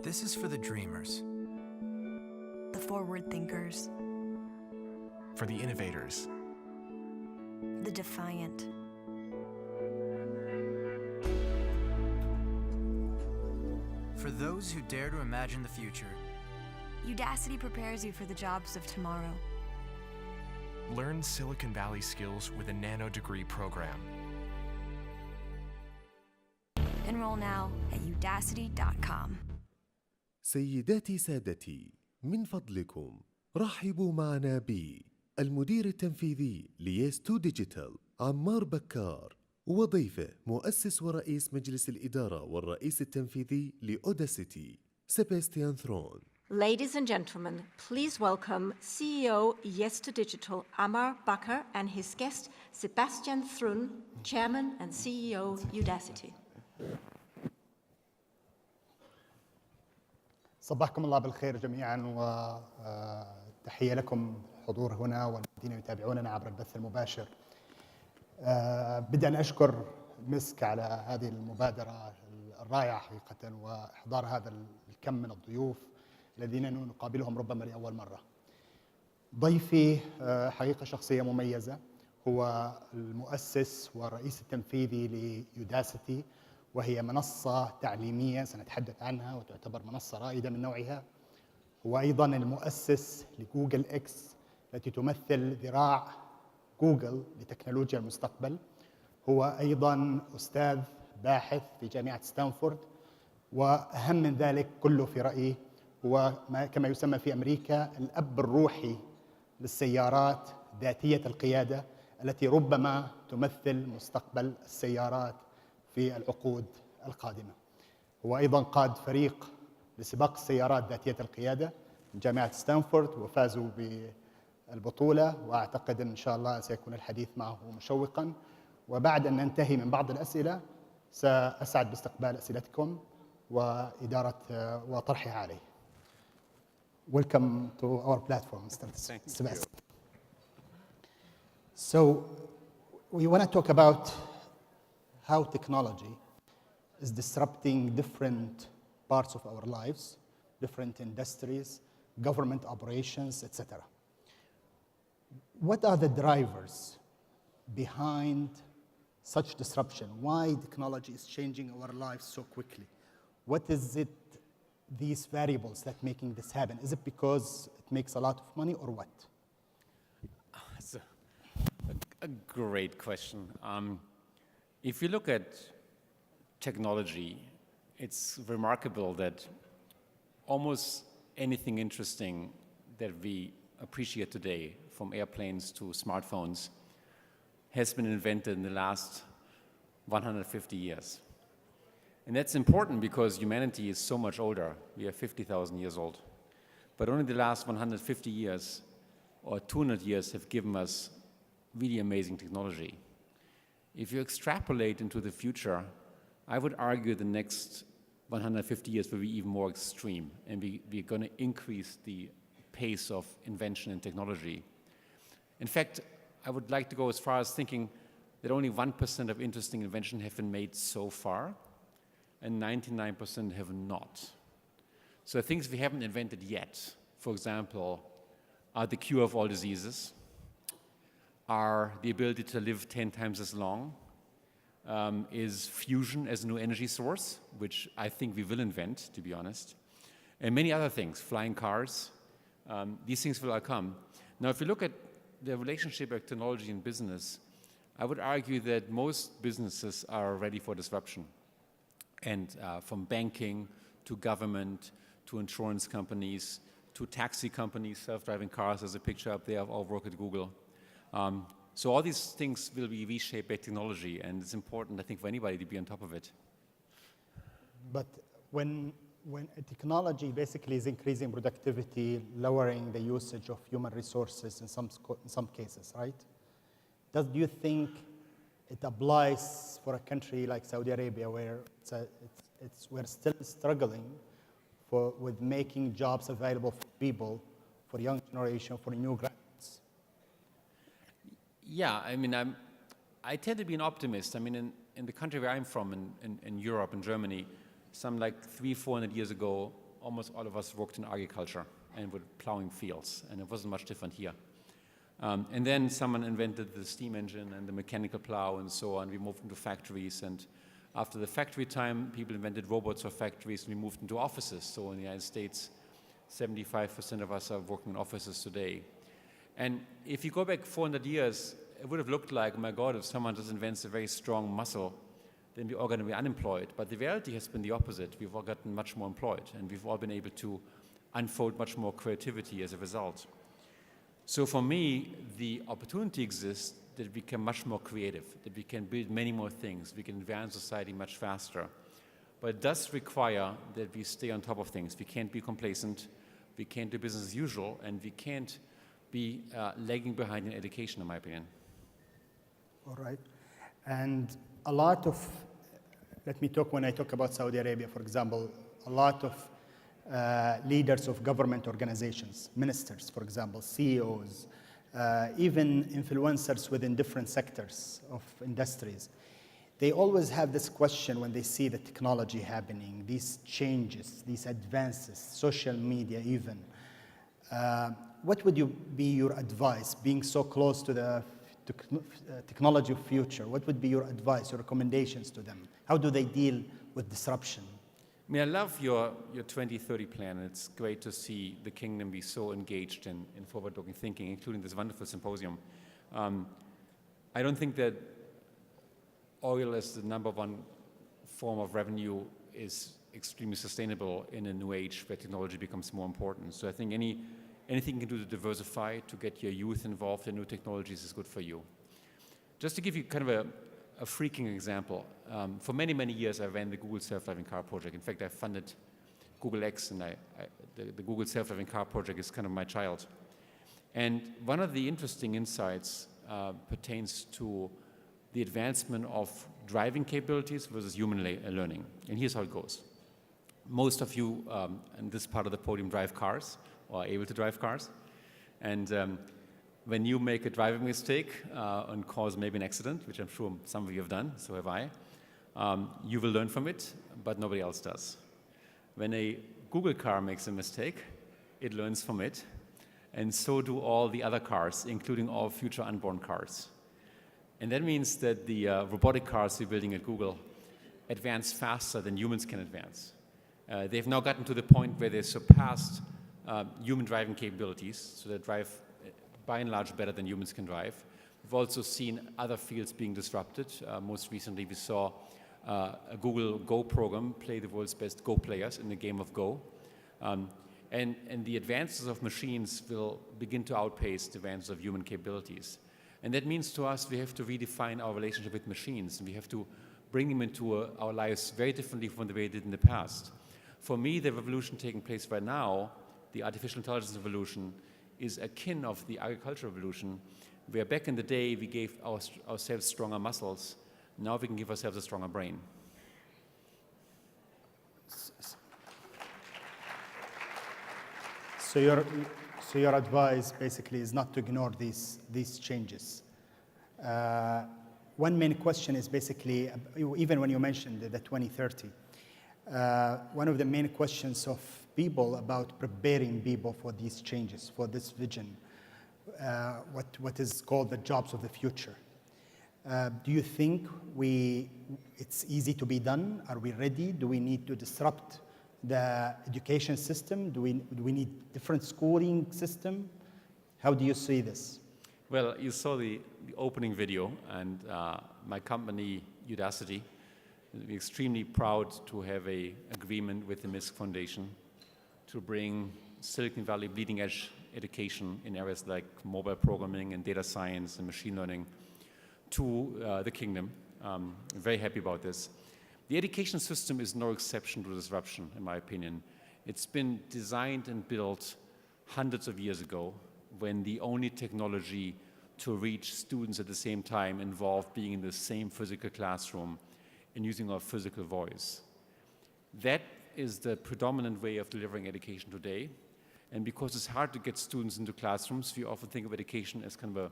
This is for the dreamers. The forward thinkers. For the innovators. The defiant. For those who dare to imagine the future. Udacity prepares you for the jobs of tomorrow. Learn Silicon Valley skills with a nano degree program. Enroll now at udacity.com. سيداتي سادتي، من فضلكم رحبوا معنا بالمدير التنفيذي ليس تو ديجيتال عمار بكار، وضيفه مؤسس ورئيس مجلس الإدارة والرئيس التنفيذي لأوداسيتي سيباستيان ثرون. Ladies and gentlemen, please welcome CEO Yes2Digital Ammar Bakr and his guest Sebastian Thrun, Chairman and CEO Udacity. صباحكم الله بالخير جميعا وتحية لكم حضور هنا والذين يتابعوننا عبر البث المباشر. بدأ أشكر مسك على هذه المبادرة الرائعة حقيقة وإحضار هذا الكم من الضيوف الذين نقابلهم ربما لأول مرة. ضيفي حقيقة شخصية مميزة، هو المؤسس والرئيس التنفيذي ليوداسيتي، وهي منصة تعليمية سنتحدث عنها وتعتبر منصة رائدة من نوعها. هو أيضاً المؤسس لجوجل إكس التي تمثل ذراع جوجل لتكنولوجيا المستقبل. هو أيضاً أستاذ باحث في جامعة ستانفورد، وأهم من ذلك كله في رأيي هو كما يسمى في أمريكا الأب الروحي للسيارات ذاتية القيادة التي ربما تمثل مستقبل السيارات في العقود القادمة. هو أيضاً قاد فريق لسباق السيارات ذاتية القيادة من جامعة ستانفورد وفازوا بالبطولة، وأعتقد إن شاء الله سيكون الحديث معه مشوقاً. وبعد أن ننتهي من بعض الأسئلة سأسعد باستقبال أسئلتكم وطرحها عليه. Welcome to our platform, Mr. Sebastian. So we want to talk about how technology is disrupting different parts of our lives, different industries, government operations, etc. What are the drivers behind such disruption? Why technology is changing our lives so quickly? What is it, these variables that making this happen? Is it because it makes a lot of money or what? That's a great question. If you look at technology, it's remarkable that almost anything interesting that we appreciate today, from airplanes to smartphones, has been invented in the last 150 years. And that's important because humanity is so much older. We are 50,000 years old. But only the last 150 years or 200 years have given us really amazing technology. If you extrapolate into the future, I would argue the next 150 years will be even more extreme, and we're going to increase the pace of invention and technology. In fact, I would like to go as far as thinking that only 1% of interesting inventions have been made so far, and 99% have not. So things we haven't invented yet, for example, are the cure of all diseases, are the ability to live 10 times as long, is fusion as a new energy source, which I think we will invent, to be honest, and many other things, flying cars. These things will all come. Now, if you look at the relationship of technology and business, I would argue that most businesses are ready for disruption. And from banking to government to insurance companies to taxi companies, self-driving cars, there's a picture up there of our work at Google. So all these things will be reshaped by technology, and it's important, I think, for anybody to be on top of it. But when technology basically is increasing productivity, lowering the usage of human resources in some cases, right? Do you think it applies for a country like Saudi Arabia, where we're still struggling with making jobs available for people, for young generation, for new graduates? Yeah, I mean, I tend to be an optimist. I mean, in the country where I'm from, in Europe, in Germany, some like 300-400 years ago, almost all of us worked in agriculture and were plowing fields, and it wasn't much different here. And then someone invented the steam engine and the mechanical plow and so on. We moved into factories, and after the factory time, people invented robots for factories, and we moved into offices. So in the United States, 75% of us are working in offices today. And if you go back 400 years, it would have looked like, oh my God, if someone just invents a very strong muscle, then we're all going to be unemployed. But the reality has been the opposite. We've all gotten much more employed, and we've all been able to unfold much more creativity as a result. So for me, the opportunity exists that we become much more creative, that we can build many more things, we can advance society much faster. But it does require that we stay on top of things. We can't be complacent, we can't do business as usual, and we can't be lagging behind in education, in my opinion. All right. And a lot of, let me talk, when I talk about Saudi Arabia, for example, a lot of leaders of government organizations, ministers, for example, CEOs, even influencers within different sectors of industries, they always have this question when they see the technology happening, these changes, these advances, social media even. What would be your advice, being so close to the technology of future? What would be your advice, your recommendations to them? How do they deal with disruption? I mean, I love your 2030 plan. It's great to see the kingdom be so engaged in forward-looking thinking, including this wonderful symposium. I don't think that oil as the #1 form of revenue is extremely sustainable in a new age where technology becomes more important. So I think anything you can do to diversify, to get your youth involved in new technologies is good for you. Just to give you kind of a freaking example, for many, many years I ran the Google self-driving car project. In fact, I funded Google X, and the Google self-driving car project is kind of my child. And one of the interesting insights pertains to the advancement of driving capabilities versus human learning. And here's how it goes. Most of you in this part of the podium drive cars, or are able to drive cars. And when you make a driving mistake and cause maybe an accident, which I'm sure some of you have done, so have I, you will learn from it, but nobody else does. When a Google car makes a mistake, it learns from it, and so do all the other cars, including all future unborn cars. And that means that the robotic cars we're building at Google advance faster than humans can advance. They've now gotten to the point where they surpassed human driving capabilities, so they drive by and large better than humans can drive. We've also seen other fields being disrupted. Most recently, we saw a Google Go program play the world's best Go players in the game of Go. And the advances of machines will begin to outpace the advances of human capabilities. And that means to us we have to redefine our relationship with machines, and we have to bring them into our lives very differently from the way we did in the past. For me, the revolution taking place right now, the artificial intelligence revolution, is akin of the agricultural revolution, where back in the day we gave ourselves stronger muscles. Now we can give ourselves a stronger brain. So your advice basically is not to ignore these changes. One main question is basically, even when you mentioned the 2030, one of the main questions of people about preparing people for these changes, for this vision, what is called the jobs of the future. Do you think it's easy to be done? Are we ready? Do we need to disrupt the education system? Do we need different schooling system? How do you see this? Well, you saw the opening video, and my company, Udacity, we're extremely proud to have an agreement with the MISC Foundation to bring Silicon Valley bleeding-edge education in areas like mobile programming and data science and machine learning to the kingdom. I'm very happy about this. The education system is no exception to disruption, in my opinion. It's been designed and built hundreds of years ago, when the only technology to reach students at the same time involved being in the same physical classroom and using our physical voice. That is the predominant way of delivering education today. And because it's hard to get students into classrooms, we often think of education as kind of a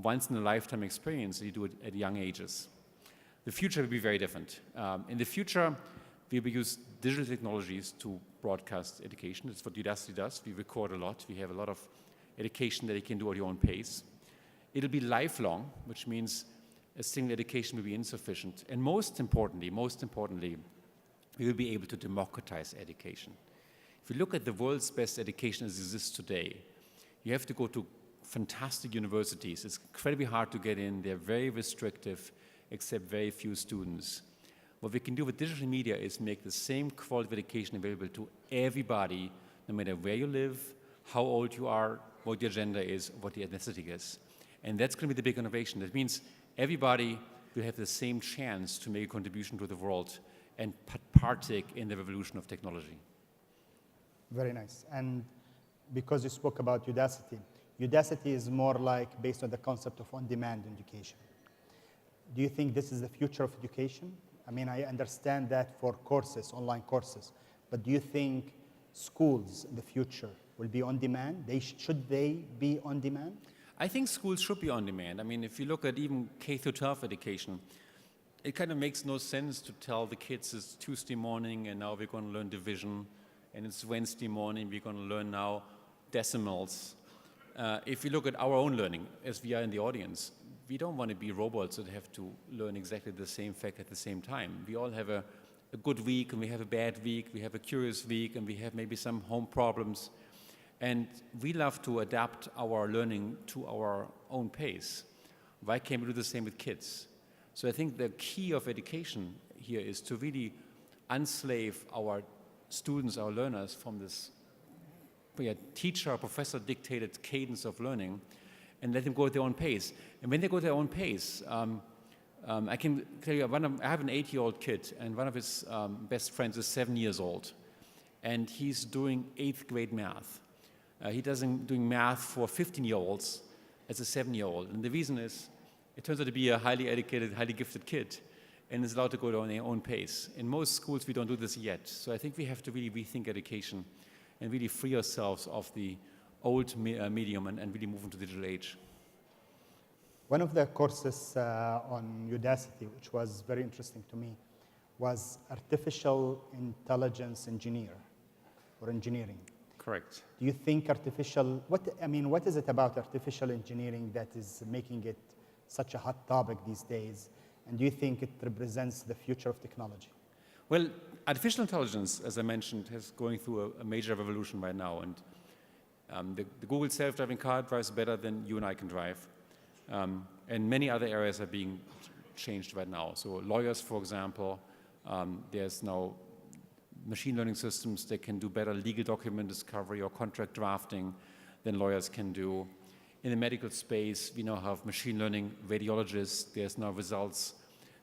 once-in-a-lifetime experience that you do it at young ages. The future will be very different. In the future, we will use digital technologies to broadcast education. That's what Udacity does. We record a lot. We have a lot of education that you can do at your own pace. It'll be lifelong, which means a single education will be insufficient. And most importantly, we will be able to democratize education. If you look at the world's best education as it exists today, you have to go to fantastic universities. It's incredibly hard to get in. They're very restrictive, accept very few students. What we can do with digital media is make the same quality of education available to everybody, no matter where you live, how old you are, what your gender is, what your ethnicity is. And that's going to be the big innovation. That means everybody will have the same chance to make a contribution to the world and partake in the revolution of technology. Very nice. And because you spoke about Udacity, Udacity is more like based on the concept of on-demand education. Do you think this is the future of education? I mean, I understand that for courses, online courses, but do you think schools in the future will be on demand? Should they be on demand? I think schools should be on demand. I mean, if you look at even K-12 education, it kind of makes no sense to tell the kids it's Tuesday morning and now we're going to learn division, and it's Wednesday morning, we're going to learn now decimals. If you look at our own learning, as we are in the audience, we don't want to be robots that have to learn exactly the same fact at the same time. We all have a good week, and we have a bad week, we have a curious week, and we have maybe some home problems. And we love to adapt our learning to our own pace. Why can't we do the same with kids? So I think the key of education here is to really unslave our students, our learners, from this teacher or professor dictated cadence of learning, and let them go at their own pace. And when they go at their own pace, I can tell you, I have an 8-year-old kid, and one of his best friends is 7 years old, and he's doing 8th grade math. He doesn't doing math for 15-year-olds as a 7-year-old, and the reason is, it turns out to be a highly educated, highly gifted kid, and is allowed to go on their own pace. In most schools, we don't do this yet, so I think we have to really rethink education and really free ourselves of the old medium and really move into the digital age. One of the courses on Udacity, which was very interesting to me, was artificial intelligence engineering. Correct. Do you think what is it about artificial engineering that is making it such a hot topic these days? And do you think it represents the future of technology? Well, artificial intelligence, as I mentioned, is going through a major revolution right now. And the Google self-driving car drives better than you and I can drive. And many other areas are being changed right now. So lawyers, for example, there's now machine learning systems that can do better legal document discovery or contract drafting than lawyers can do. In the medical space, we now have machine learning radiologists. There's now results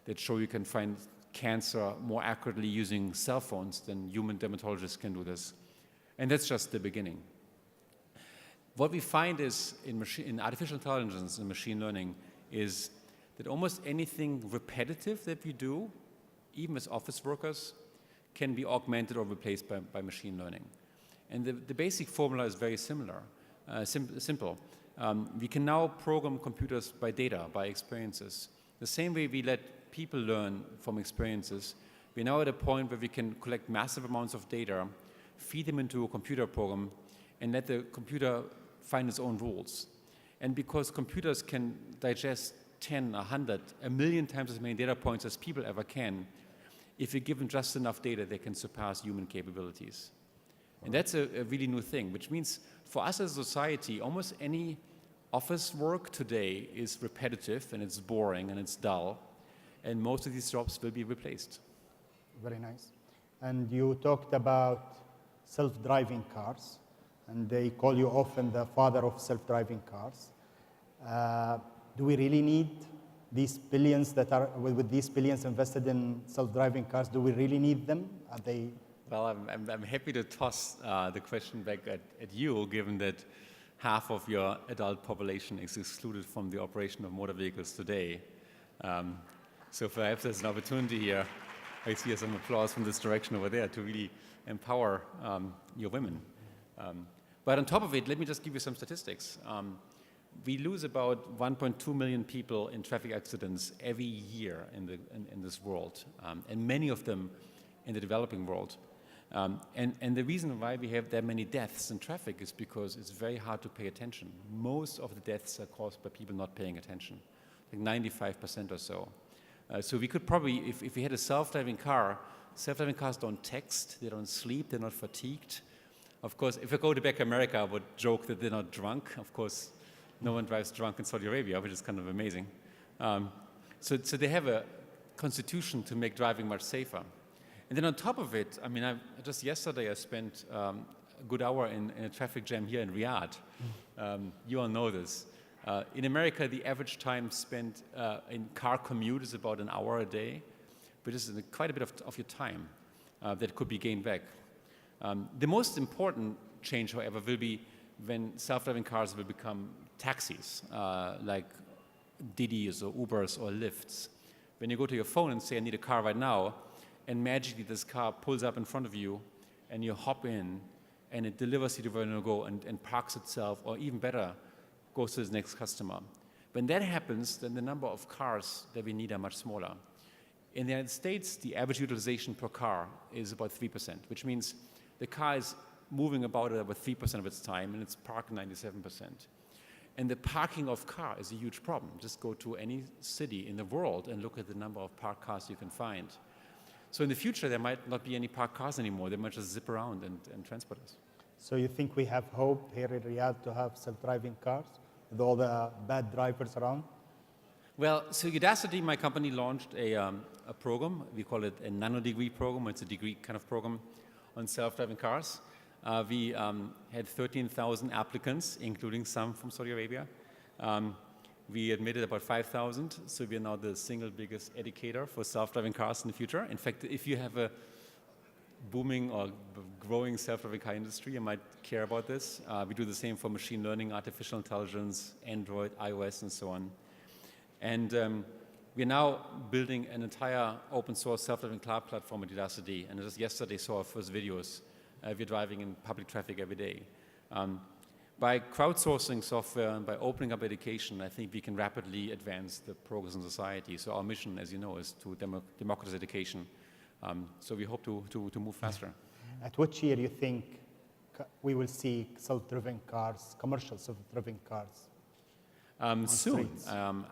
that show you can find cancer more accurately using cell phones than human dermatologists can do this. And that's just the beginning. What we find is in artificial intelligence and machine learning is that almost anything repetitive that we do, even as office workers, can be augmented or replaced by machine learning. And the basic formula is very similar, simple. We can now program computers by data, by experiences. The same way we let people learn from experiences, we're now at a point where we can collect massive amounts of data, feed them into a computer program, and let the computer find its own rules. And because computers can digest 10, 100, 1,000,000 times as many data points as people ever can, if you give them just enough data, they can surpass human capabilities. And that's a really new thing, which means for us as a society, almost any office work today is repetitive and it's boring and it's dull, and most of these jobs will be replaced. Very nice. And you talked about self-driving cars, and they call you often the father of self-driving cars. Do we really need these billions with these billions invested in self-driving cars? Do we really need them? Are they? Well, I'm happy to toss the question back at you, given that half of your adult population is excluded from the operation of motor vehicles today. So perhaps there's an opportunity here. I see some applause from this direction over there to really empower your women. But on top of it, let me just give you some statistics. We lose about 1.2 million people in traffic accidents every year in this world, and many of them in the developing world. And the reason why we have that many deaths in traffic is because it's very hard to pay attention. Most of the deaths are caused by people not paying attention, like 95% or so. So we could probably, if we had a self-driving cars don't text, they don't sleep, they're not fatigued. Of course, if I go to back America, I would joke that they're not drunk. Of course, no one drives drunk in Saudi Arabia, which is kind of amazing. So they have a constitution to make driving much safer. And then on top of it, I mean, just yesterday I spent a good hour in a traffic jam here in Riyadh. You all know this. In America, the average time spent in car commute is about an hour a day, which is quite a bit of your time that could be gained back. The most important change, however, will be when self-driving cars will become taxis, like Didis or Ubers or Lyfts. When you go to your phone and say, I need a car right now, and magically this car pulls up in front of you, and you hop in, and it delivers you to where you want to go and parks itself, or even better, goes to the next customer. When that happens, then the number of cars that we need are much smaller. In the United States, the average utilization per car is about 3%, which means the car is moving about 3% of its time, and it's parked 97%. And the parking of car is a huge problem. Just go to any city in the world and look at the number of parked cars you can find. So in the future, there might not be any parked cars anymore. They might just zip around and transport us. So you think we have hope here in Riyadh to have self-driving cars with all the bad drivers around? Well, so Udacity, my company, launched a program. We call it a nano-degree program. It's a degree kind of program on self-driving cars. We had 13,000 applicants, including some from Saudi Arabia. We admitted about 5,000, so we are now the single biggest educator for self-driving cars in the future. In fact, if you have a booming or growing self-driving car industry, you might care about this. We do the same for machine learning, artificial intelligence, Android, iOS, and so on. And we're now building an entire open source self-driving car platform at Udacity. And just yesterday saw our first videos. We're driving in public traffic every day. By crowdsourcing software and by opening up education, I think we can rapidly advance the progress in society. So our mission, as you know, is to democratize education. So we hope to move faster. At which year do you think we will see self-driven cars, commercial self-driven cars? Soon.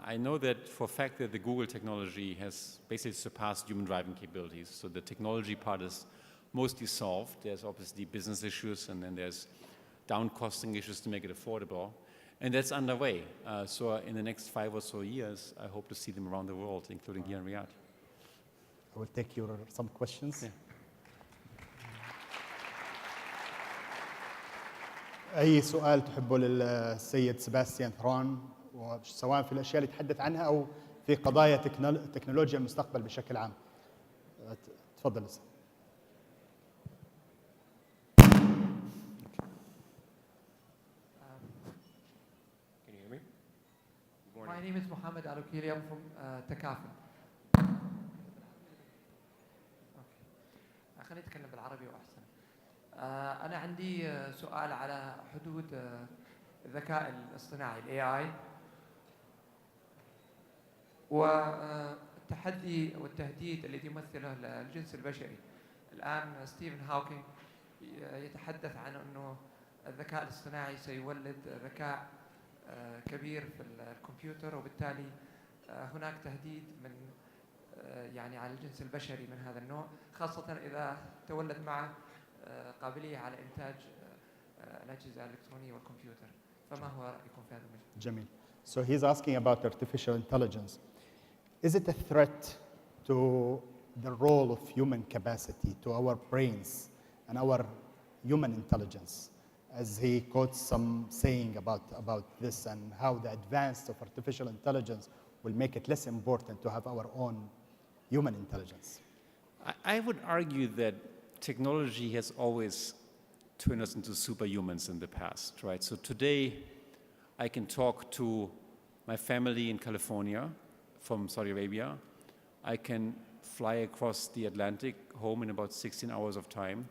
I know that for a fact that the Google technology has basically surpassed human driving capabilities. So the technology part is mostly solved. There's obviously business issues, and then there's down-costing issues to make it affordable. And that's underway. So in the next 5 or so years, I hope to see them around the world, including here in Riyadh. I will take some questions. Yeah. أي سؤال تحبه للسيد سباستيان ثرون، سواء في الأشياء اللي تحدث عنها أو في قضايا تكنولوجيا المستقبل بشكل عام. تفضل. My name is Mohammed Al-Okili. I'm from Takaful. خليني أتكلم بالعربي وأحسن. أنا عندي سؤال على حدود الذكاء الاصطناعي ال AI والتحدي والتهديد الذي يمثله الجنس البشري. الآن ستيفن هوكينج يتحدث عن أنه الذكاء الاصطناعي سيولد ذكاء كبير في الكمبيوتر، وبالتالي هناك تهديد من يعني على الجنس البشري من هذا النوع، خاصة إذا تولد معه قابلية على إنتاج الأجهزة الإلكترونية والكمبيوتر. فما هو رأيكم في هذا المجال؟ جميل. So he's asking about artificial intelligence. Is it a threat to the role of human capacity, to our brains and our human intelligence? As he quotes some saying about this and how the advance of artificial intelligence will make it less important to have our own human intelligence. I would argue that technology has always turned us into superhumans in the past, right? So today, I can talk to my family in California from Saudi Arabia. I can fly across the Atlantic home in about 16 hours of time.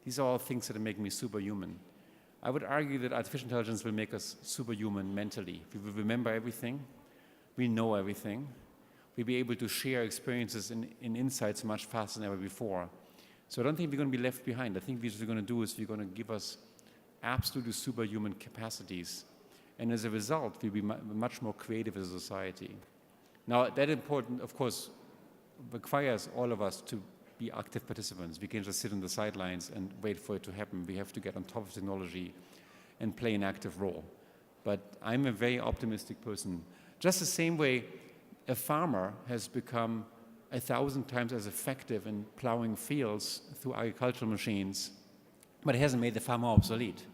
These are all things that make me superhuman. I would argue that artificial intelligence will make us superhuman mentally. We will remember everything. We know everything. We'll be able to share experiences and insights much faster than ever before. So I don't think we're going to be left behind. I think what we're going to do is we're going to give us absolutely superhuman capacities. And as a result, we'll be much more creative as a society. Now, that important, of course, requires all of us to be active participants. We can't just sit on the sidelines and wait for it to happen. We have to get on top of technology and play an active role. But I'm a very optimistic person. Just the same way a farmer has become 1,000 times as effective in plowing fields through agricultural machines, but it hasn't made the farmer obsolete.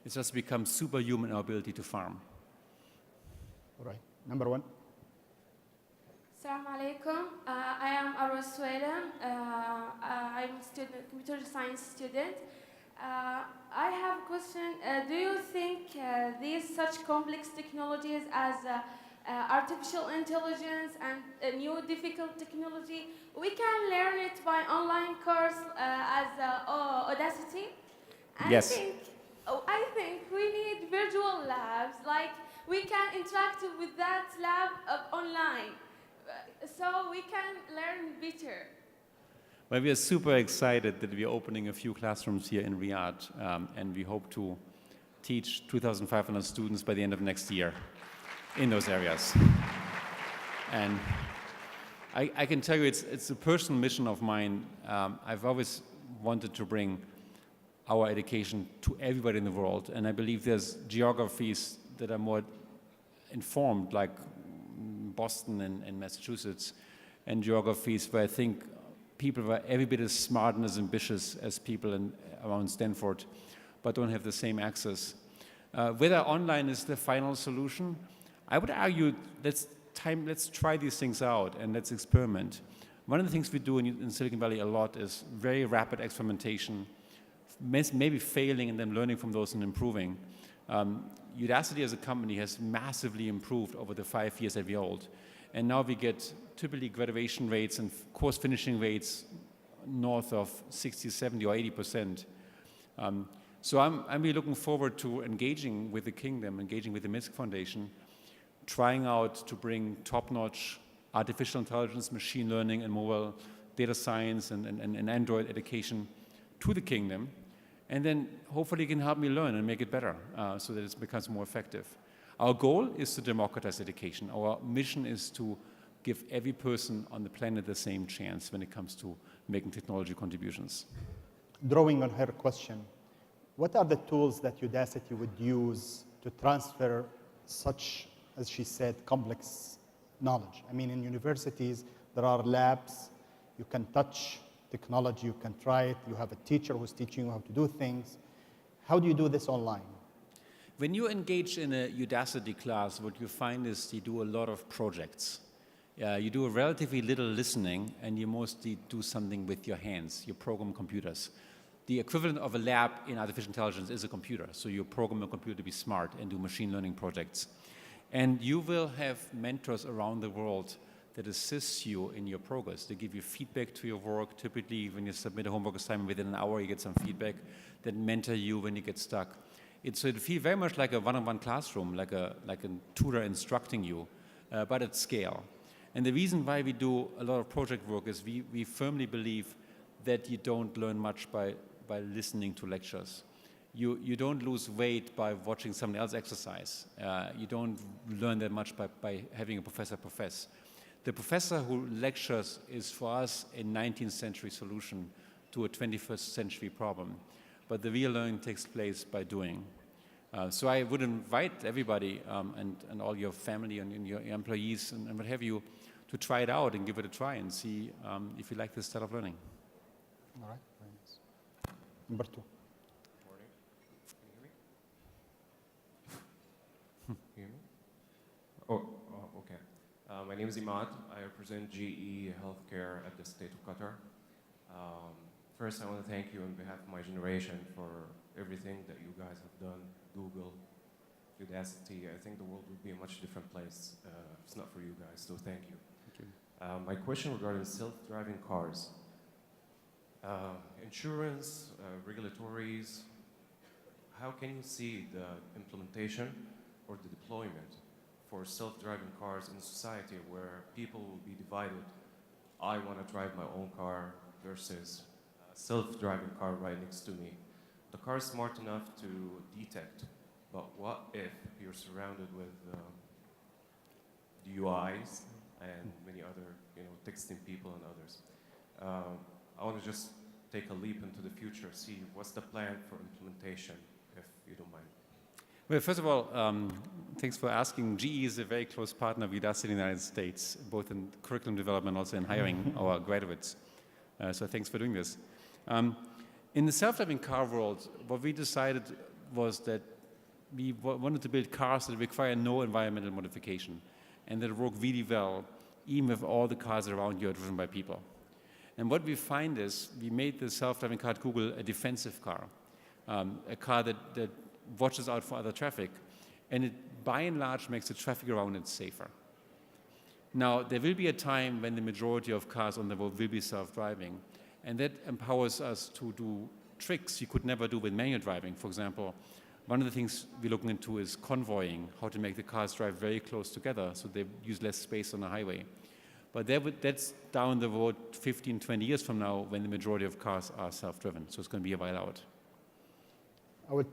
It's just become superhuman in our ability to farm. All right. Number one. Assalamu alaikum. I am Arwa Suela. I'm a student, computer science student. I have a question. Do you think these such complex technologies as artificial intelligence and new difficult technology, we can learn it by online course as Audacity? Yes. I think we need virtual labs, like we can interact with that lab online, so we can learn better. Well, we are super excited that we are opening a few classrooms here in Riyadh, and we hope to teach 2,500 students by the end of next year in those areas. And I can tell you it's a personal mission of mine. I've always wanted to bring our education to everybody in the world, and I believe there's geographies that are more informed, like Boston and Massachusetts, and geographies where I think people are every bit as smart and as ambitious as people around Stanford, but don't have the same access. Whether online is the final solution, I would argue let's try these things out and let's experiment. One of the things we do in Silicon Valley a lot is very rapid experimentation, maybe failing and then learning from those and improving. Udacity as a company has massively improved over the 5 years that we're old. And now we get typically graduation rates and course finishing rates north of 60, 70, or 80%. So I'm really looking forward to engaging with the Kingdom, engaging with the MISC Foundation, trying out to bring top-notch artificial intelligence, machine learning, and mobile data science and Android education to the Kingdom. And then hopefully it can help me learn and make it better so that it becomes more effective. Our goal is to democratize education. Our mission is to give every person on the planet the same chance when it comes to making technology contributions. Drawing on her question, what are the tools that Udacity would use to transfer such, as she said, complex knowledge? I mean, in universities, there are labs. You can touch technology, you can try it. You have a teacher who's teaching you how to do things. How do you do this online? When you engage in a Udacity class, what you find is you do a lot of projects. You do a relatively little listening, and you mostly do something with your hands. You program computers. The equivalent of a lab in artificial intelligence is a computer. So you program a computer to be smart and do machine learning projects. And you will have mentors around the world that assist you in your progress. They give you feedback to your work. Typically, when you submit a homework assignment, within an hour you get some feedback that mentor you when you get stuck. So it feels very much like a one-on-one classroom, like a tutor instructing you, but at scale. And the reason why we do a lot of project work is we firmly believe that you don't learn much by listening to lectures. You don't lose weight by watching someone else exercise. You don't learn that much by having a professor profess. The professor who lectures is, for us, a 19th century solution to a 21st century problem. But the real learning takes place by doing. So I would invite everybody and all your family and your employees and what have you to try it out and give it a try and see if you like this style of learning. All right, very nice. Number two. Morning. Can you hear me? Oh, okay. My name is Imad. I represent GE Healthcare at the State of Qatar. First, I want to thank you on behalf of my generation for everything that you guys have done. Google, Udacity. I think the world would be a much different place if it's not for you guys, so thank you. Thank you. My question regarding self-driving cars. Insurance, regulatories, how can you see the implementation or the deployment for self-driving cars in a society where people will be divided? I want to drive my own car versus self-driving car right next to me. The car is smart enough to detect, but what if you're surrounded with UIs and many other, texting people and others? I want to just take a leap into the future, see what's the plan for implementation, if you don't mind. Well, first of all, thanks for asking. GE is a very close partner of Udacity in the United States, both in curriculum development and also in hiring our graduates. So thanks for doing this. In the self-driving car world, what we decided was that we wanted to build cars that require no environmental modification and that work really well, even if all the cars around you are driven by people. And what we find is we made the self-driving car at Google a defensive car, a car that watches out for other traffic, and it by and large makes the traffic around it safer. Now, there will be a time when the majority of cars on the road will be self-driving, and that empowers us to do tricks you could never do with manual driving. For example, one of the things we're looking into is convoying, how to make the cars drive very close together so they use less space on the highway. But that's down the road 15, 20 years from now when the majority of cars are self-driven, so it's going to be a while out. We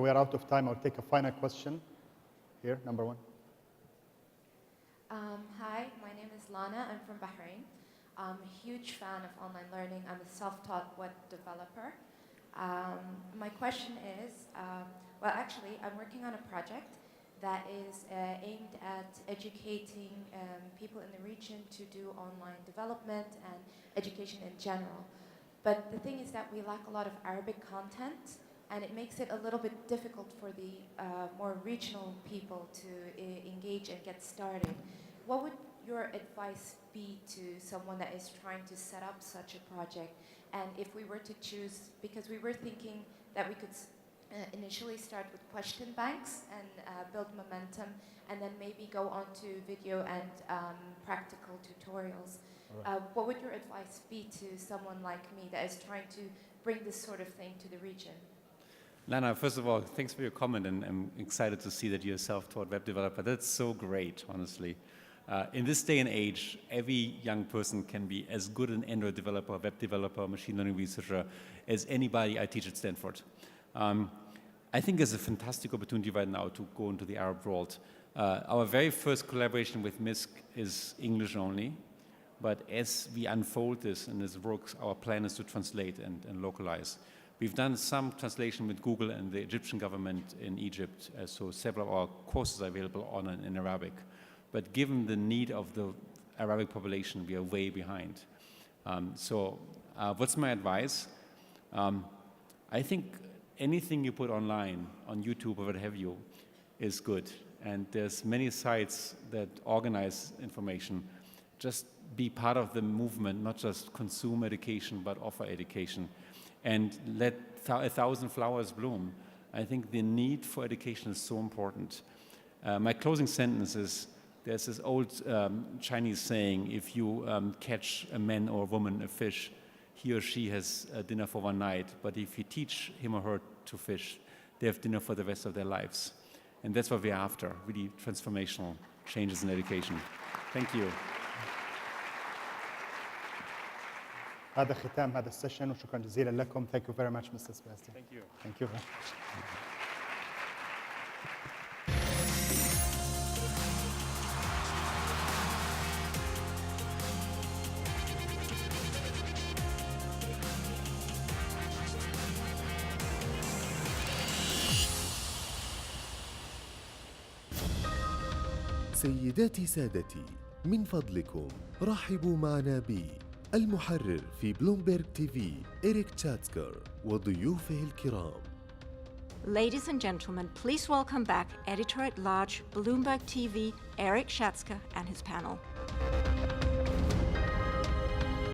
are out of time. I'll take a final question. Here, number one. Hi, my name is Lana. I'm from Bahrain. I'm a huge fan of online learning. I'm a self-taught web developer. My question is, well, actually, I'm working on a project that is aimed at educating people in the region to do online development and education in general. But the thing is that we lack a lot of Arabic content, and it makes it a little bit difficult for the more regional people to engage and get started. What would your advice be to someone that is trying to set up such a project? And if we were to choose, because we were thinking that we could initially start with question banks and build momentum, and then maybe go on to video and practical tutorials. Right. What would your advice be to someone like me that is trying to bring this sort of thing to the region? Lana, first of all, thanks for your comment, and I'm excited to see that you're a self-taught web developer. That's so great, honestly. In this day and age, every young person can be as good an Android developer, web developer, machine learning researcher as anybody I teach at Stanford. I think it's a fantastic opportunity right now to go into the Arab world. Our very first collaboration with MISC is English only, but as we unfold this and this works, our plan is to translate and localize. We've done some translation with Google and the Egyptian government in Egypt, so several of our courses are available in Arabic. But given the need of the Arabic population, we are way behind. What's my advice? I think anything you put online, on YouTube or what have you, is good. And there's many sites that organize information. Just be part of the movement, not just consume education, but offer education. And let 1,000 flowers bloom. I think the need for education is so important. My closing sentence is, there's this old Chinese saying, if you catch a man or a woman a fish, he or she has dinner for one night. But if you teach him or her to fish, they have dinner for the rest of their lives. And that's what we're after, really transformational changes in education. Thank you. هذا ختام هذا السيشن وشكرا جزيلا لكم. Thank you very much, Mr. Sebastian. Thank you. Thank you. سيداتي سادتي، من فضلكم رحبوا معنا المحرر في بلومبرج تي في إريك تشاتسكر وضيوفه الكرام. Ladies and gentlemen, please welcome back Editor-at-Large Bloomberg TV, Eric Schatzker, and his panel.